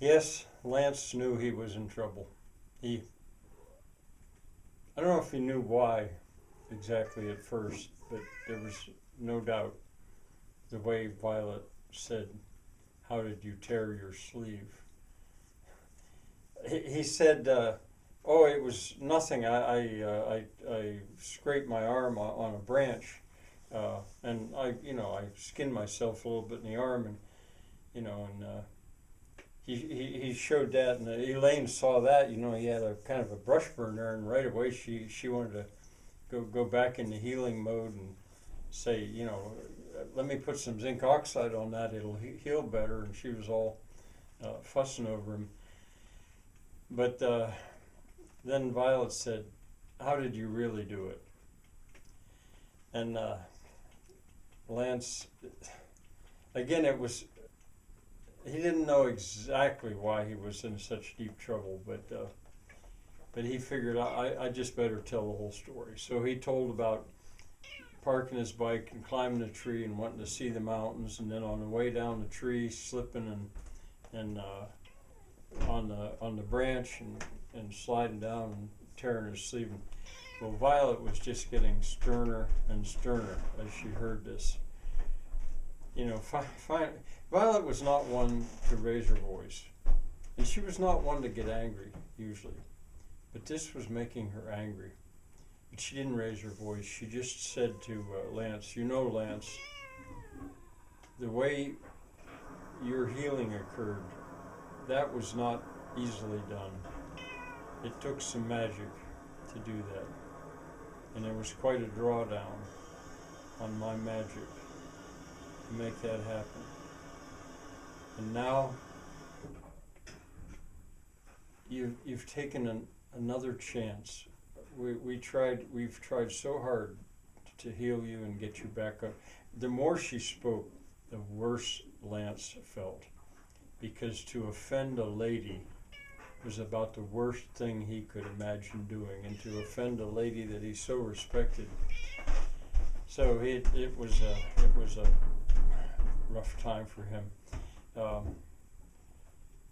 Yes, Lance knew he was in trouble. He, I don't know if he knew why exactly at first, but there was no doubt the way Violet said, "How did you tear your sleeve?" He said, "Oh, it was nothing. I scraped my arm on a branch, and I skinned myself a little bit in the arm, and he showed that, and Elaine saw that. He had a kind of a brush burn there, and right away she wanted to go back into healing mode and say, let me put some zinc oxide on that. It'll heal better." And she was all fussing over him. But then Violet said, "How did you really do it?" And Lance, again, he didn't know exactly why he was in such deep trouble, but he figured I just better tell the whole story. So he told about parking his bike and climbing a tree and wanting to see the mountains, and then on the way down the tree, slipping and on the branch and sliding down and tearing his sleeve. Well, Violet was just getting sterner and sterner as she heard this. Violet was not one to raise her voice, and she was not one to get angry usually, but this was making her angry. But she didn't raise her voice. She just said to Lance, Lance, the way your healing occurred, that was not easily done. It took some magic to do that, and there was quite a drawdown on my magic to make that happen. And now you've taken another chance. We've tried so hard to heal you and get you back up. The more she spoke, the worse Lance felt, because to offend a lady was about the worst thing he could imagine doing, and to offend a lady that he so respected. So it was a rough time for him.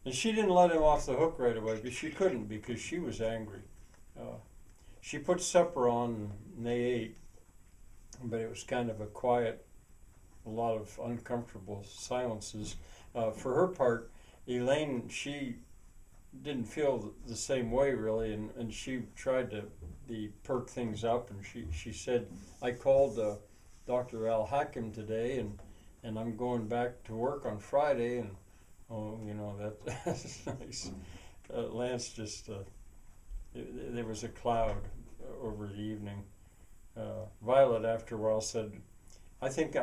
And she didn't let him off the hook right away, but she couldn't, because she was angry. She put supper on and they ate, but it was kind of a quiet, a lot of uncomfortable silences. For her part, Elaine, she didn't feel the same way really, and she tried to perk things up, and she said, "I called Dr. Al Hakim today, and I'm going back to work on Friday," and that's nice. Lance just, there was a cloud over the evening. Violet, after a while, said, "I think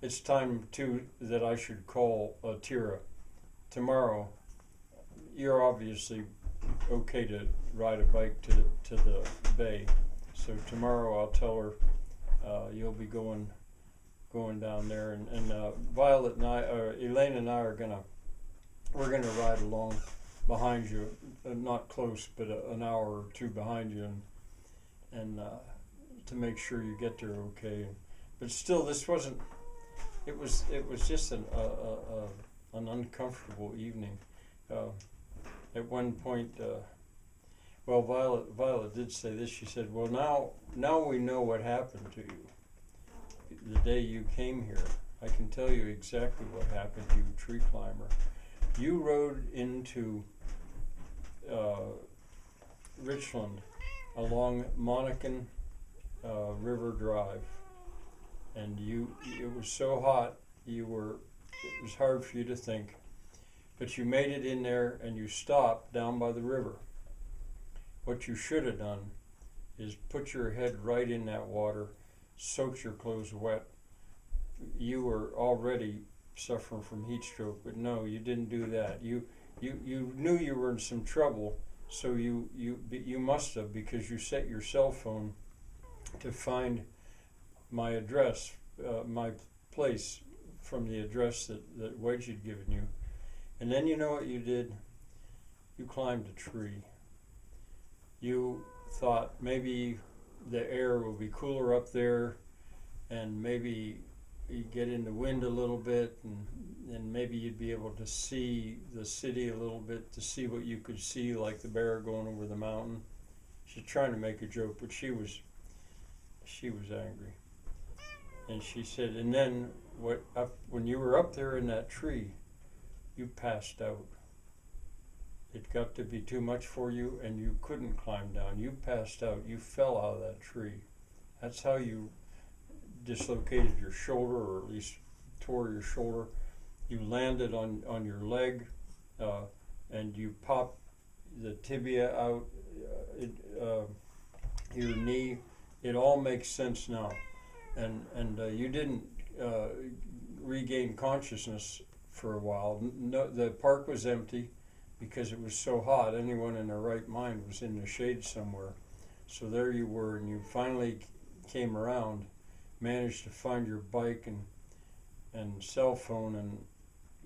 it's time too that I should call Tira. Tomorrow, you're obviously okay to ride a bike to the bay. So tomorrow I'll tell her you'll be going down there, and Violet and Elaine and I we're gonna ride along behind you, not close, but an hour or two behind you, and to make sure you get there okay. But still, this wasn't. It was just an uncomfortable evening. At one point, Violet did say this. She said, "Well, now we know what happened to you the day you came here. I can tell you exactly what happened to you, tree climber. You rode into Richland along Monacan River Drive, and it was so hot it was hard for you to think, but you made it in there and you stopped down by the river. What you should have done is put your head right in that water, soaked your clothes wet. You were already suffering from heat stroke, but no, you didn't do that. You knew you were in some trouble, so you must have, because you set your cell phone to find my address, my place, from the address that Wedge had given you. And then you know what you did? You climbed a tree. You thought maybe the air will be cooler up there, and maybe you get in the wind a little bit, and maybe you'd be able to see the city a little bit, to see what you could see, like the bear going over the mountain. She's trying to make a joke, but she was angry. And she said, and then when you were up there in that tree, you passed out. It got to be too much for you, and you couldn't climb down. You passed out. You fell out of that tree. That's how you dislocated your shoulder, or at least tore your shoulder. You landed on your leg, and you popped the tibia out, your knee. It all makes sense now. And you didn't regain consciousness for a while. No, the park was empty because it was so hot. Anyone in their right mind was in the shade somewhere. So there you were, and you finally came around, managed to find your bike and cell phone, and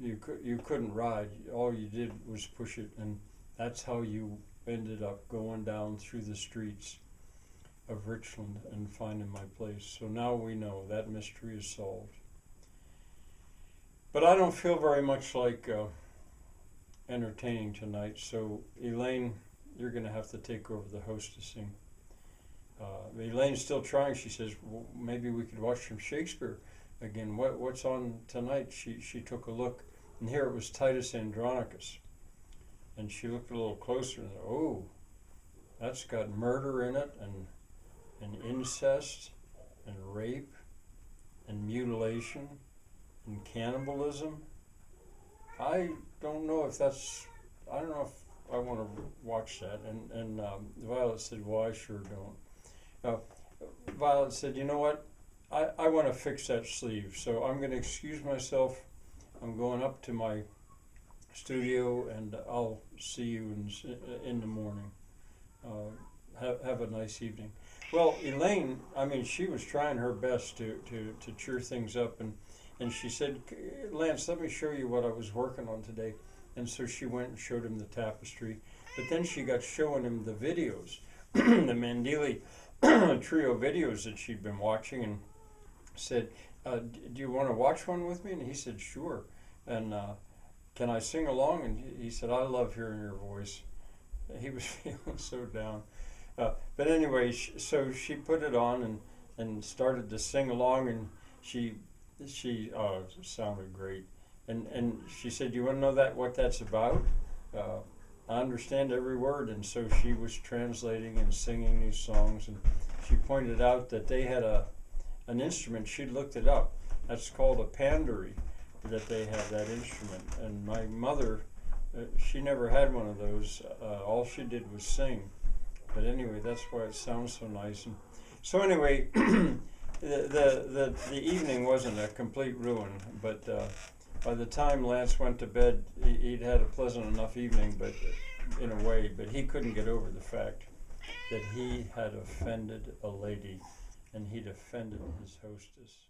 you couldn't ride. All you did was push it, and that's how you ended up going down through the streets of Richland and finding my place. So now we know that mystery is solved. But I don't feel very much like entertaining tonight, so Elaine, you're going to have to take over the hostessing. Elaine's still trying. She says, well, maybe we could watch some Shakespeare again. What's on tonight? She took a look, and here it was Titus Andronicus. And she looked a little closer and said, oh, that's got murder in it, and incest, and rape, and mutilation, and cannibalism. I don't know if I want to watch that. And Violet said, well, I sure don't. Violet said, you know what, I want to fix that sleeve, so I'm going to excuse myself. I'm going up to my studio, and I'll see you in the morning. Have a nice evening. Well, Elaine, I mean, she was trying her best to cheer things up, and she said, Lance, let me show you what I was working on today. And so she went and showed him the tapestry, but then she got showing him the videos, the Mandili trio videos that she'd been watching, and said, do you want to watch one with me? And he said, sure. And can I sing along? And he said, I love hearing your voice. He was feeling so down. But anyway, so she put it on and started to sing along, and she sounded great. And she said, you want to know what that's about? I understand every word. And so she was translating and singing these songs, and she pointed out that they had an instrument. She looked it up. That's called a panduri, that they have that instrument. And my mother, she never had one of those. All she did was sing. But anyway, that's why it sounds so nice. And so anyway, the evening wasn't a complete ruin, but by the time Lance went to bed, he'd had a pleasant enough evening, but in a way, but he couldn't get over the fact that he had offended a lady, and he'd offended his hostess.